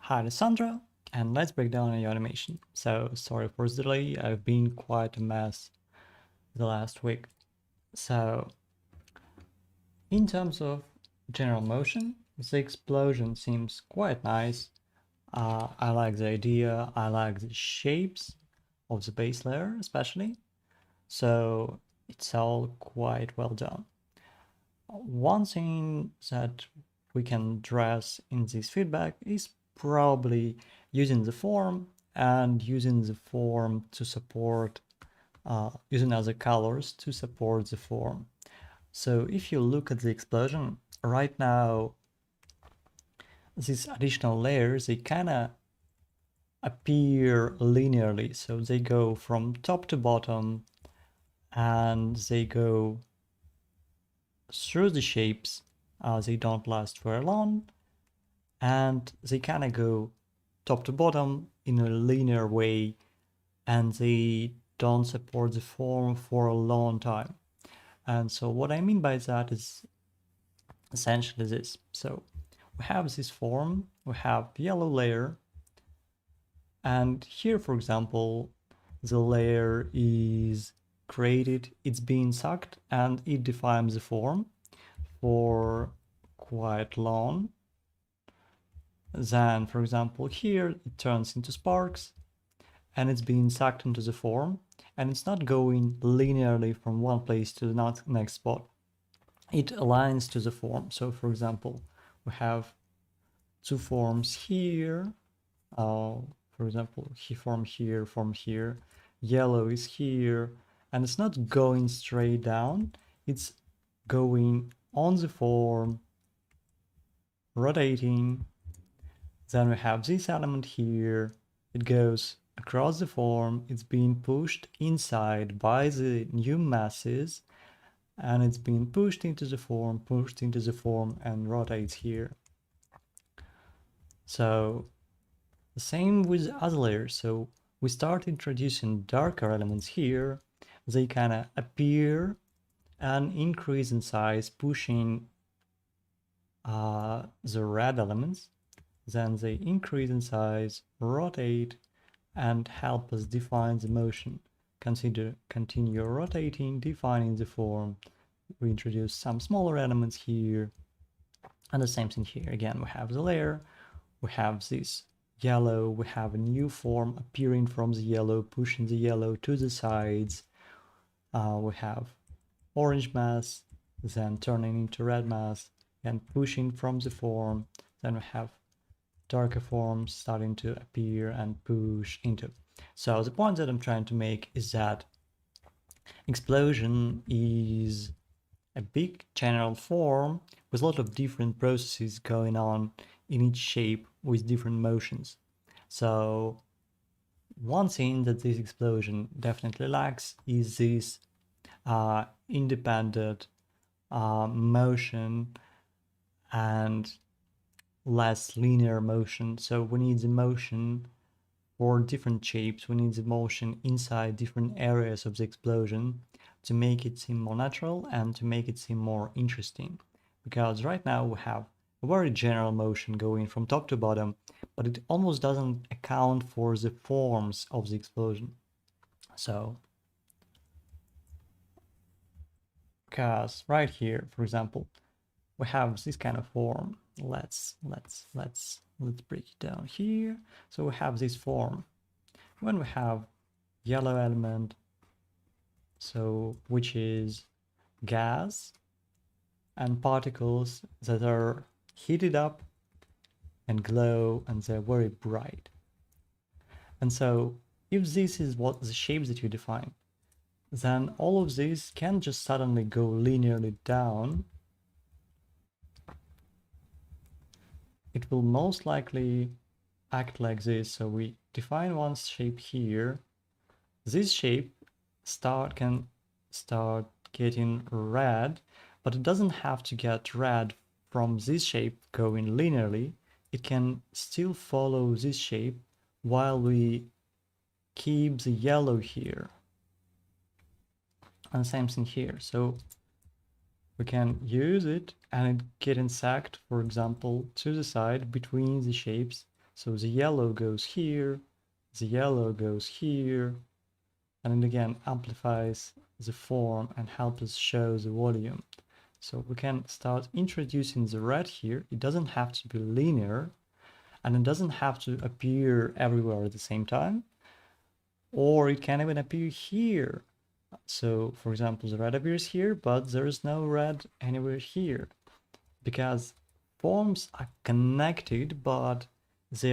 Hi, this is Sandra, and let's break down your animation. So, sorry for the delay, I've been quite a mess the last week. So, in terms of general motion, the explosion seems quite nice. I like the idea, I like the shapes of the base layer especially. So, it's all quite well done. One thing that we can address in this feedback is probably using the form and using the form to support, using other colors to support the form. So if you look at the explosion, right now, these additional layers, they kind of appear linearly. So they go from top to bottom and they go through the shapes. They don't last very long and they kind of go top to bottom in a linear way and they don't support the form for a long time. And so what I mean by that is essentially this. So we have this form, we have yellow layer, and here, for example, the layer is created, it's being sucked, and it defines the form for quite long. Then, for example, here it turns into sparks and it's being sucked into the form and it's not going linearly from one place to the next spot. It aligns to the form. So, for example, we have two forms here. For example, form here. Yellow is here, and it's not going straight down. It's going on the form, rotating. Then we have this element here. It goes across the form. It's being pushed inside by the new masses, and it's being pushed into the form, and rotates here. So the same with other layers. So we start introducing darker elements here. They kind of appear and increase in size, pushing the red elements. Then they increase in size, rotate, and help us define the motion. Continue rotating, defining the form. We introduce some smaller elements here. And the same thing here. Again, we have the layer, we have this yellow, we have a new form appearing from the yellow, pushing the yellow to the sides. We have orange mass, then turning into red mass, and pushing from the form. Then we have darker forms starting to appear and push into. So the point that I'm trying to make is that explosion is a big general form with a lot of different processes going on in each shape with different motions. So one thing that this explosion definitely lacks is this independent motion and less linear motion. So we need the motion for different shapes, we need the motion inside different areas of the explosion to make it seem more natural and to make it seem more interesting. Because right now we have a very general motion going from top to bottom, but it almost doesn't account for the forms of the explosion. So, because right here, for example, we have this kind of form. Let's break it down here. So we have this form. When we have yellow element, so which is gas and particles that are heated up and glow and they're very bright. And so if this is what the shapes that you define, then all of this can just suddenly go linearly down. It will most likely act like this. So we define one shape here. This shape can start getting red, but it doesn't have to get red from this shape going linearly. It can still follow this shape while we keep the yellow here. And same thing here. So we can use it and it getting sacked, for example, to the side between the shapes. So the yellow goes here, the yellow goes here, and it again amplifies the form and helps us show the volume. So we can start introducing the red here. It doesn't have to be linear, and it doesn't have to appear everywhere at the same time, or it can even appear here. So for example, the red appears here, but there is no red anywhere here, because forms are connected, but they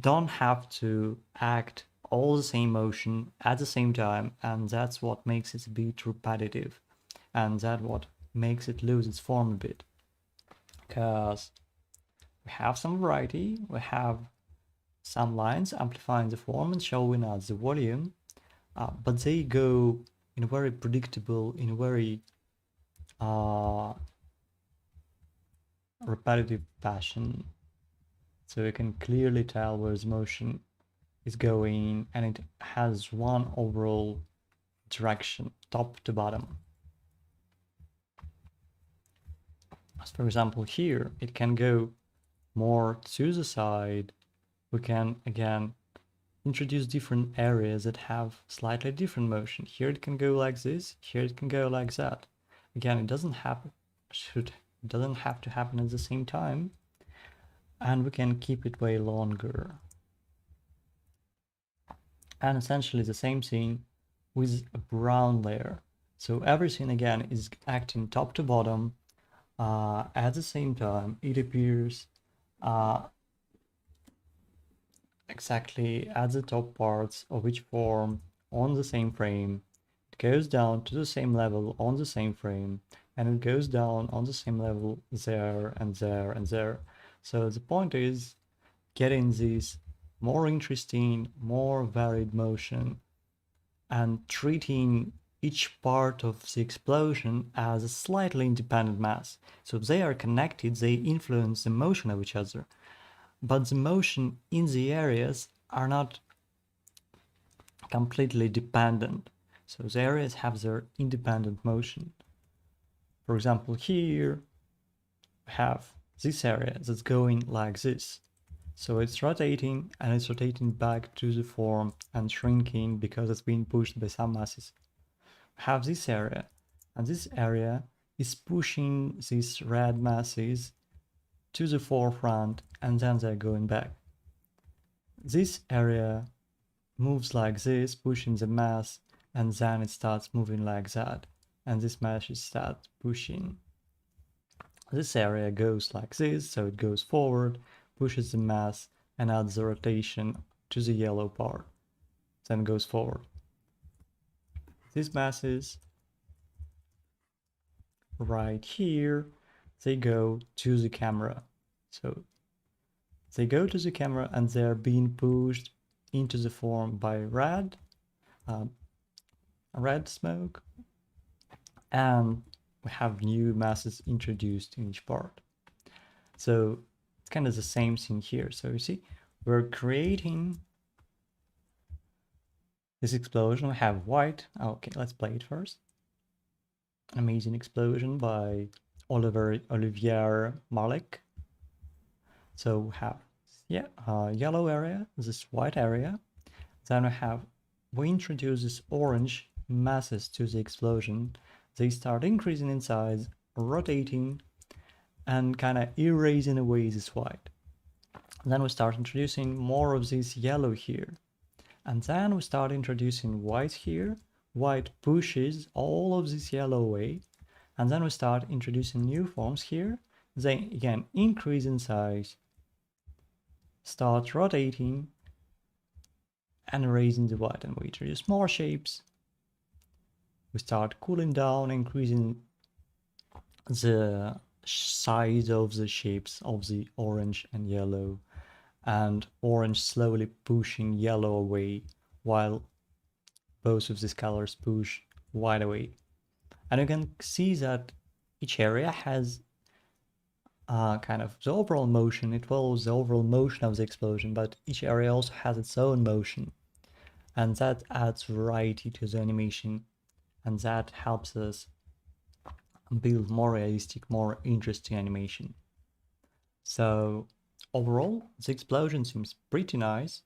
don't have to act all the same motion at the same time, and that's what makes it a bit repetitive, and that's what makes it lose its form a bit. Because we have some variety, we have some lines amplifying the form and showing us the volume, but they go in a very predictable, in a very repetitive fashion. So you can clearly tell where the motion is going, and it has one overall direction, top to bottom. As for example, here it can go more to the side. We can again introduce different areas that have slightly different motion. Here it can go like this, here it can go like that. Again, it doesn't have to happen at the same time, and we can keep it way longer. And essentially the same thing with a brown layer. So everything again is acting top to bottom. At the same time, it appears exactly at the top parts of each form on the same frame. It goes down to the same level on the same frame, and it goes down on the same level there and there and there. So the point is getting this more interesting, more varied motion, and treating each part of the explosion as a slightly independent mass. So if they are connected, they influence the motion of each other. But the motion in the areas are not completely dependent. So the areas have their independent motion. For example, here we have this area that's going like this. So it's rotating, and it's rotating back to the form and shrinking because it's being pushed by some masses. We have this area, and this area is pushing these red masses to the forefront, and then they're going back. This area moves like this, pushing the mass, and then it starts moving like that, and this mass starts pushing. This area goes like this, so it goes forward, pushes the mass, and adds the rotation to the yellow part, then goes forward. These masses right here, they go to the camera. So they go to the camera and they're being pushed into the form by red smoke, and we have new masses introduced in each part. So it's kind of the same thing here. So you see, we're creating this explosion. We have white. Okay, let's play it first. An amazing explosion by Olivier Marlec. So we have yellow area, this white area. Then we introduce this orange masses to the explosion. They start increasing in size, rotating, and kind of erasing away this white. Then we start introducing more of this yellow here. And then we start introducing white here. White pushes all of this yellow away. And then we start introducing new forms here. They again increase in size, start rotating, and erasing the white. And we introduce more shapes. We start cooling down, increasing the size of the shapes of the orange and yellow, and orange slowly pushing yellow away while both of these colors push white away. And you can see that each area has kind of the overall motion. It follows the overall motion of the explosion, but each area also has its own motion, and that adds variety to the animation, and that helps us build more realistic, more interesting animation. So overall, the explosion seems pretty nice.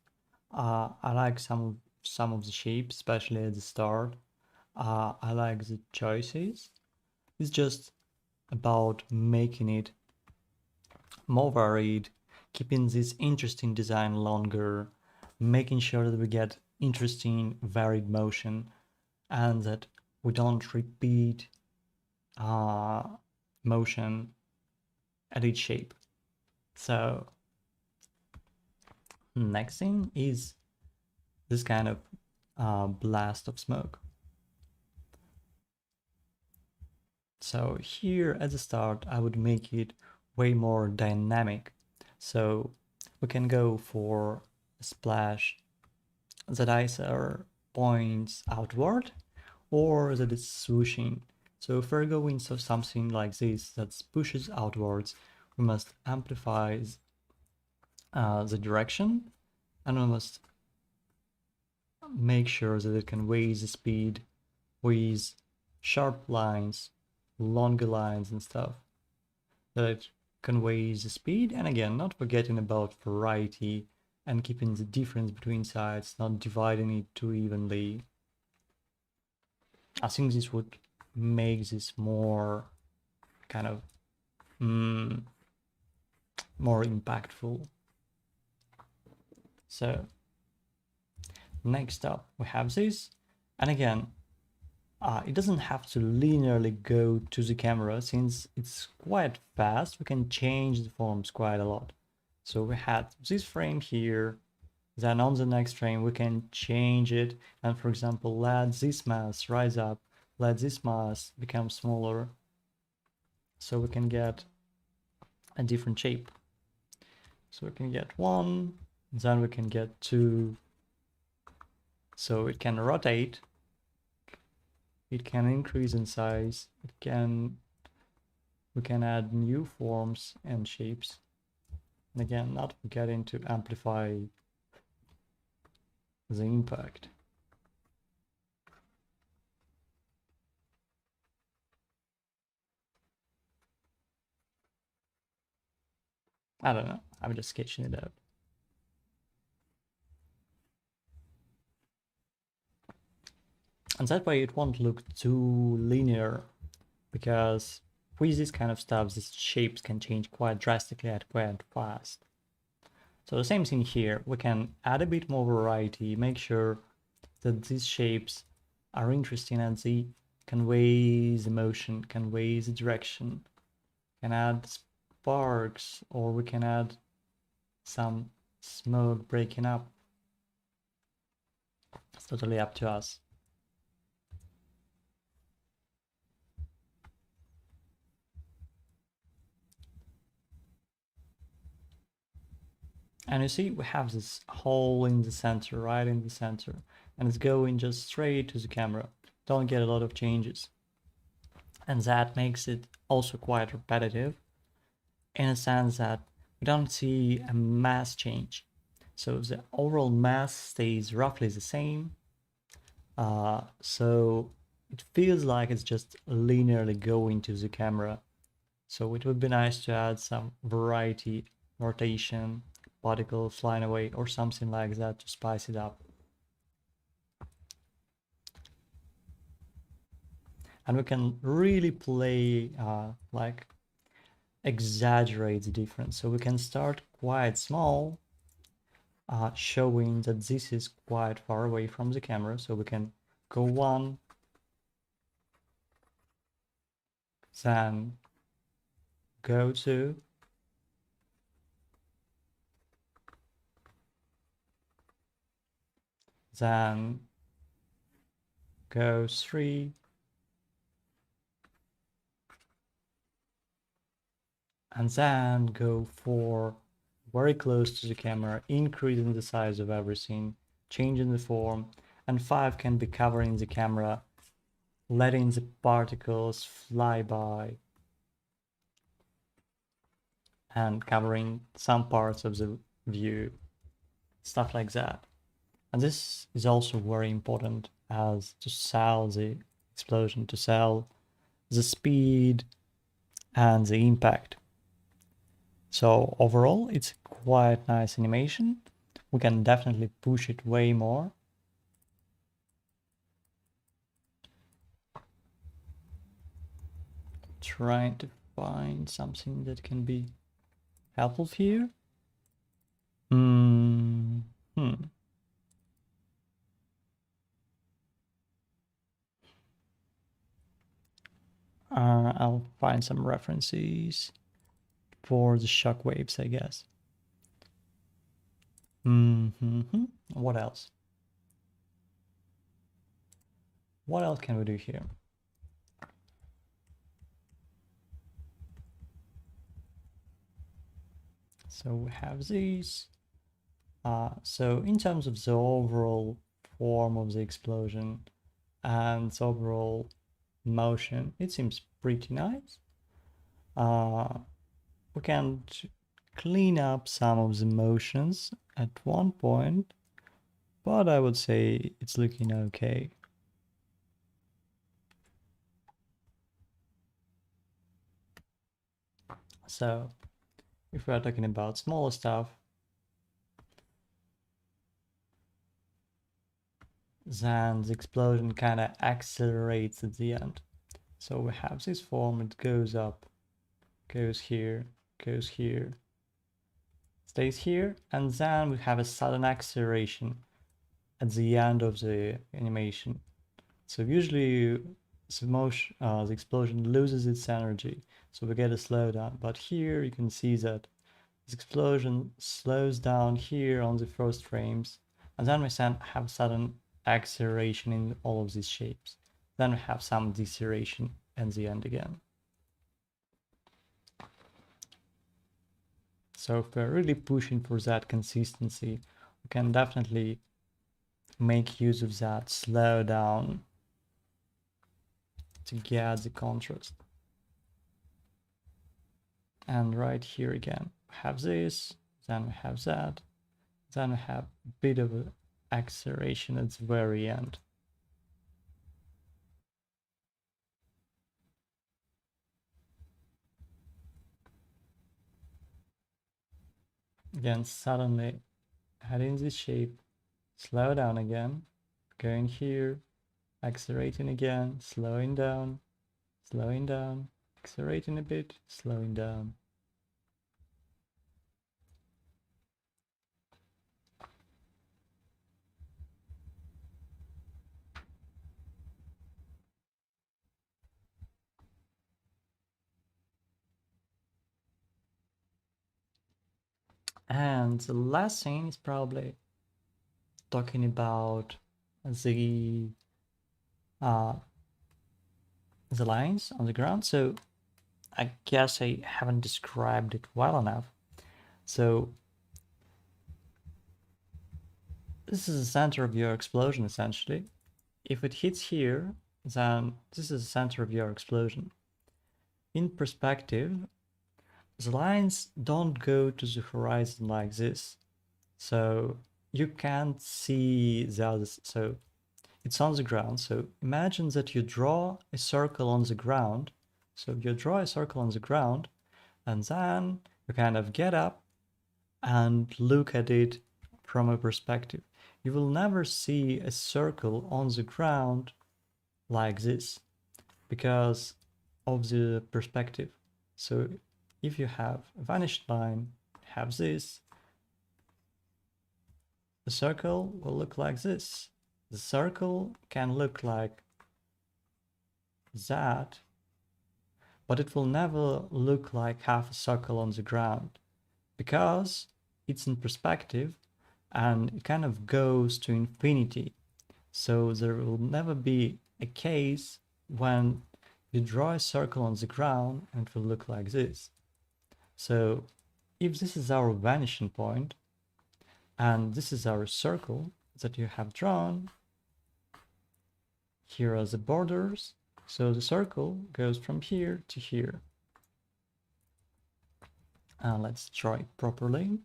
I like some of the shapes, especially at the start. I like the choices. It's just about making it more varied, keeping this interesting design longer, making sure that we get interesting, varied motion, and that we don't repeat uh, motion at each shape. So next thing is this kind of blast of smoke. So here at the start, I would make it way more dynamic. So we can go for a splash that either points outward or that is swooshing. So if we're going to something like this that pushes outwards, we must amplify the direction, and we must make sure that it conveys the speed with sharp lines, longer lines and stuff, that it conveys the speed. And again, not forgetting about variety and keeping the difference between sides, not dividing it too evenly. I think this would make this more kind of more impactful. So next up we have this, and again, it doesn't have to linearly go to the camera. Since it's quite fast, we can change the forms quite a lot. So we had this frame here, then on the next frame we can change it, and for example let this mass rise up, let this mass become smaller, so we can get a different shape. So we can get 1, then we can get 2. So it can rotate, it can increase in size, we can add new forms and shapes. And again, not forgetting to amplify the impact. I don't know, I'm just sketching it out. And that way it won't look too linear, because with this kind of stuff, these shapes can change quite drastically and quite fast. So the same thing here, we can add a bit more variety, make sure that these shapes are interesting and they convey the motion, convey the direction. Can add sparks, or we can add some smoke breaking up. It's totally up to us. And you see, we have this hole in the center, right in the center, and it's going just straight to the camera. Don't get a lot of changes. And that makes it also quite repetitive, in a sense that we don't see a mass change. So the overall mass stays roughly the same. So it feels like it's just linearly going to the camera. So it would be nice to add some variety, rotation, particle flying away, or something like that to spice it up. And we can really play, like exaggerate the difference. So we can start quite small, showing that this is quite far away from the camera. So we can go 1, then go 2, then go 3, and then go 4, very close to the camera, increasing the size of everything, changing the form, and 5 can be covering the camera, letting the particles fly by and covering some parts of the view, stuff like that. And this is also very important as to sell the explosion, to sell the speed and the impact. So overall, it's quite nice animation. We can definitely push it way more. Trying to find something that can be helpful here. Hmm. I'll find some references for the shockwaves, I guess. What else? What else can we do here? So we have these. So in terms of the overall form of the explosion and the overall motion, it seems pretty nice. We can clean up some of the motions at one point, but I would say it's looking okay. So if we're talking about smaller stuff, then the explosion kind of accelerates at the end. So we have this form, it goes up, goes here, stays here, and then we have a sudden acceleration at the end of the animation. So usually the explosion loses its energy, so we get a slowdown. But here you can see that this explosion slows down here on the first frames, and then we have sudden acceleration in all of these shapes. Then we have some deceleration at the end again. So if we're really pushing for that consistency, we can definitely make use of that slow down to get the contrast. And right here again, we have this, then we have that, then we have a bit of an acceleration at the very end. Again, suddenly heading this shape, slow down again, going here, accelerating again, slowing down, accelerating a bit, slowing down. And the last thing is probably talking about the uh, the lines on the ground. So I guess I haven't described it well enough. So this is the center of your explosion essentially. If it hits here, then this is the center of your explosion. In perspective, the lines don't go to the horizon like this. So you can't see the others. So it's on the ground. So imagine that you draw a circle on the ground. So you draw a circle on the ground, and then you kind of get up and look at it from a perspective. You will never see a circle on the ground like this because of the perspective. So if you have a vanished line, have this, the circle will look like this. The circle can look like that, but it will never look like half a circle on the ground because it's in perspective and it kind of goes to infinity. So there will never be a case when you draw a circle on the ground and it will look like this. So if this is our vanishing point and this is our circle that you have drawn, here are the borders. So the circle goes from here to here. Let's draw it properly.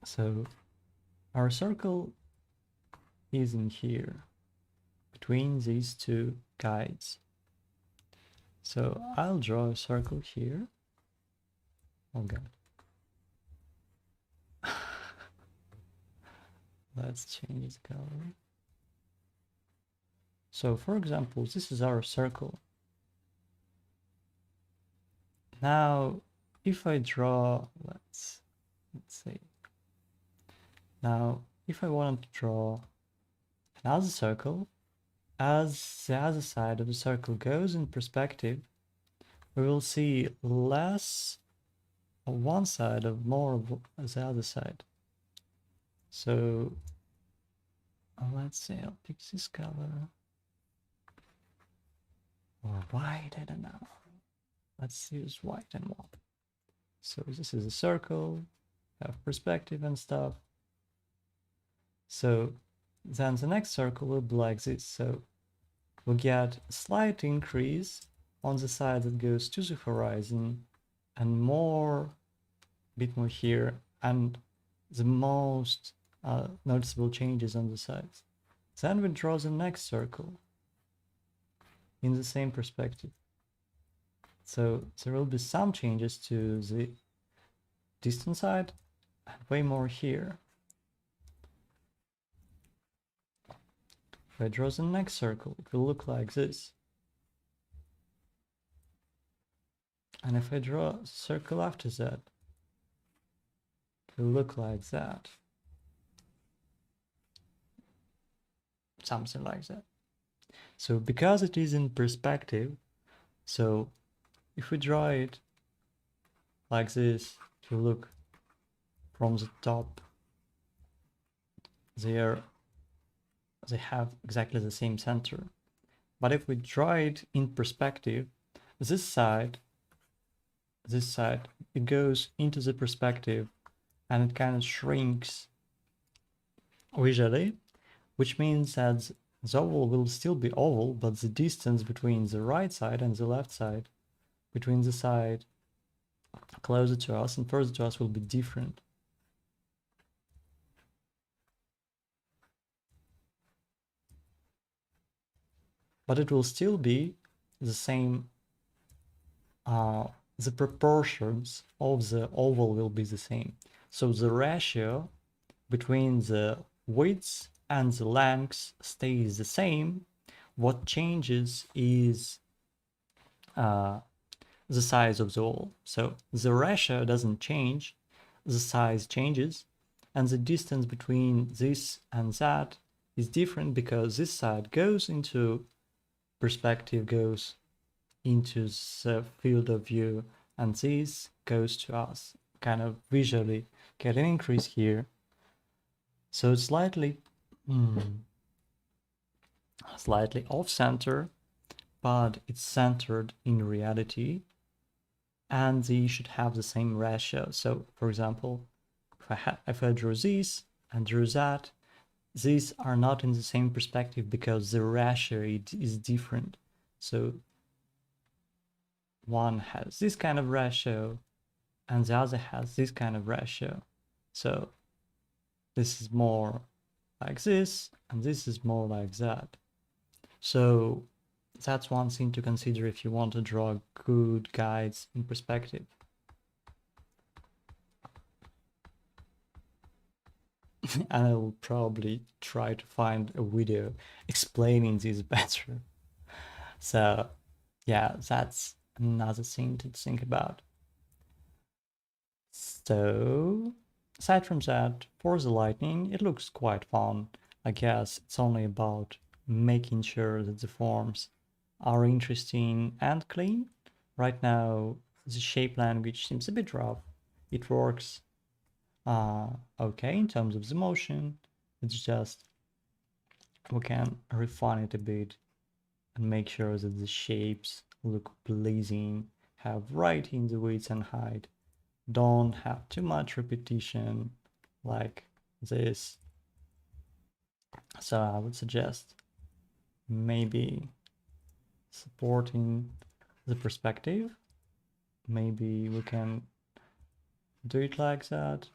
So our circle is in here between these two guides. So I'll draw a circle here. Oh god. Let's change the color. So for example, this is our circle. Now, if I draw, let's see. Now, if I want to draw another circle, as the other side of the circle goes in perspective, we will see less of one side of more of the other side. So let's say I'll pick this color or white, I don't know. Let's use white and white. So this is a circle, have perspective and stuff. So then the next circle will be like this. So we'll get a slight increase on the side that goes to the horizon and more, a bit more here, and the most noticeable changes on the sides. Then we draw the next circle in the same perspective. So there will be some changes to the distant side and way more here. If I draw the next circle, it will look like this. And if I draw a circle after that, it will look like that. Something like that. So because it is in perspective, so if we draw it like this, if you look from the top, they have exactly the same center. But if we draw it in perspective, this side, it goes into the perspective and it kind of shrinks visually, which means that the oval will still be oval, but the distance between the right side and the left side, between the side closer to us and further to us, will be different. But it will still be the same, the proportions of the oval will be the same. So the ratio between the widths and the lengths stays the same. What changes is the size of the oval. So the ratio doesn't change, the size changes, and the distance between this and that is different because this side goes into perspective, goes into the field of view, and this goes to us. Kind of visually get an increase here. So it's slightly off center, but it's centered in reality, and they should have the same ratio. So for example, if I drew this and drew that, these are not in the same perspective because the ratio is different. So one has this kind of ratio and the other has this kind of ratio. So this is more like this and this is more like that. So that's one thing to consider if you want to draw good guides in perspective. And I will probably try to find a video explaining this better. So yeah, that's another thing to think about. So aside from that, for the lighting, it looks quite fun. I guess it's only about making sure that the forms are interesting and clean. Right now, the shape language seems a bit rough. It works okay in terms of the motion. It's just we can refine it a bit and make sure that the shapes look pleasing, have right in the width and height, don't have too much repetition like this. So I would suggest maybe supporting the perspective. Maybe we can do it like that.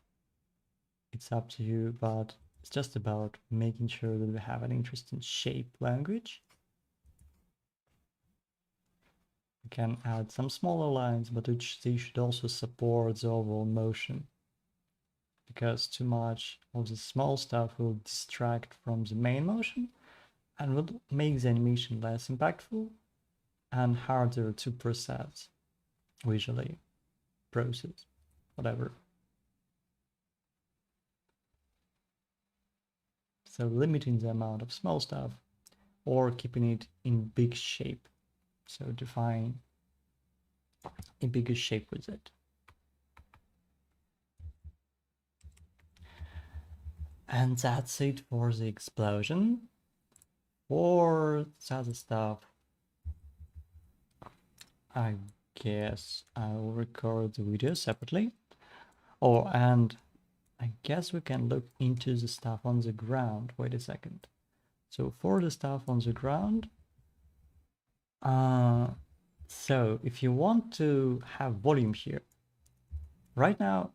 it's up to you, but it's just about making sure that we have an interesting shape language. We can add some smaller lines, but they should also support the overall motion, because too much of the small stuff will distract from the main motion and would make the animation less impactful and harder to process visually, process, whatever. So limiting the amount of small stuff or keeping it in big shape. So define a bigger shape with it. And that's it for the explosion. For the other stuff, I guess I'll record the video separately. Oh, and I guess we can look into the stuff on the ground. Wait a second. So for the stuff on the ground, so if you want to have volume here, right now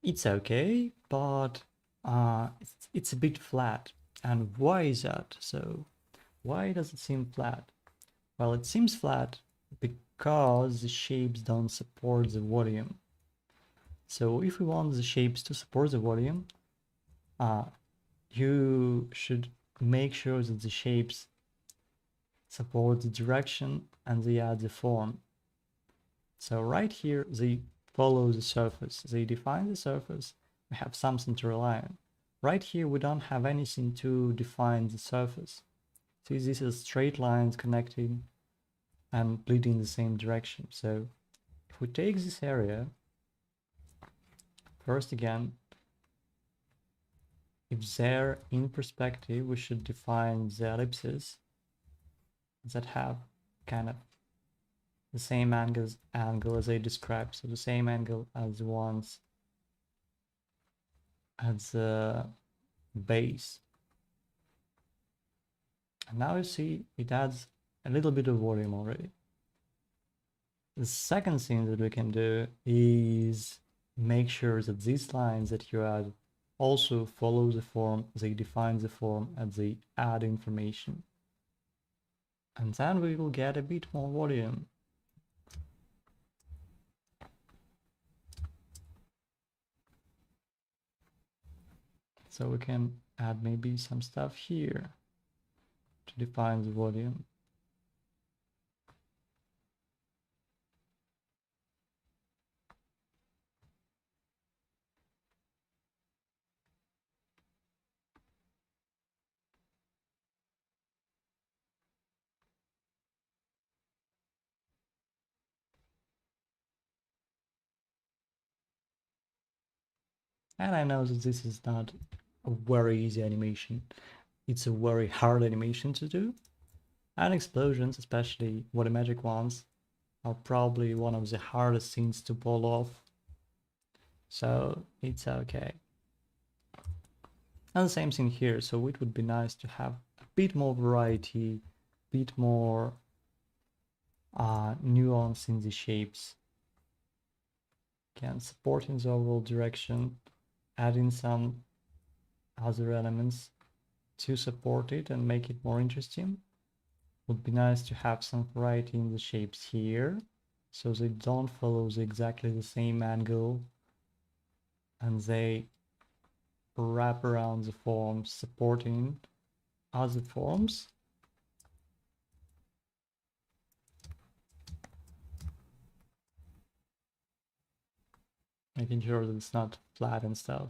it's okay, but it's a bit flat. And why is that? So why does it seem flat? Well, it seems flat because the shapes don't support the volume. So if we want the shapes to support the volume, you should make sure that the shapes support the direction and they add the form. So right here, they follow the surface. They define the surface. We have something to rely on. Right here, we don't have anything to define the surface. See, this is straight lines connecting and bleeding in the same direction. So if we take this area, first again, if they're in perspective, we should define the ellipses that have kind of the same angle as I described. So the same angle as the ones at the base. And now you see it adds a little bit of volume already. The second thing that we can do is make sure that these lines that you add also follow the form, they define the form, and they add information. And then we will get a bit more volume. So we can add maybe some stuff here to define the volume. And I know that this is not a very easy animation. It's a very hard animation to do. And explosions, especially volumetric ones, are probably one of the hardest things to pull off. So it's okay. And the same thing here. So it would be nice to have a bit more variety, a bit more nuance in the shapes. Again, supporting the overall direction, adding some other elements to support it and make it more interesting. Would be nice to have some variety in the shapes here, so they don't follow exactly the same angle and they wrap around the forms, supporting other forms. Making sure that it's not flat and stuff.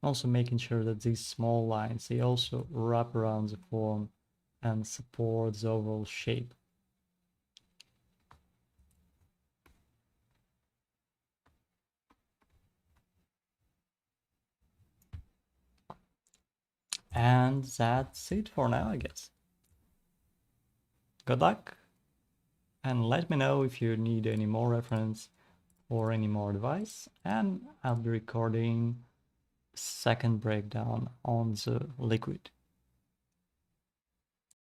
Also making sure that these small lines, they also wrap around the form and support the overall shape. And that's it for now, I guess. Good luck, and let me know if you need any more reference or any more advice, and I'll be recording second breakdown on the liquid.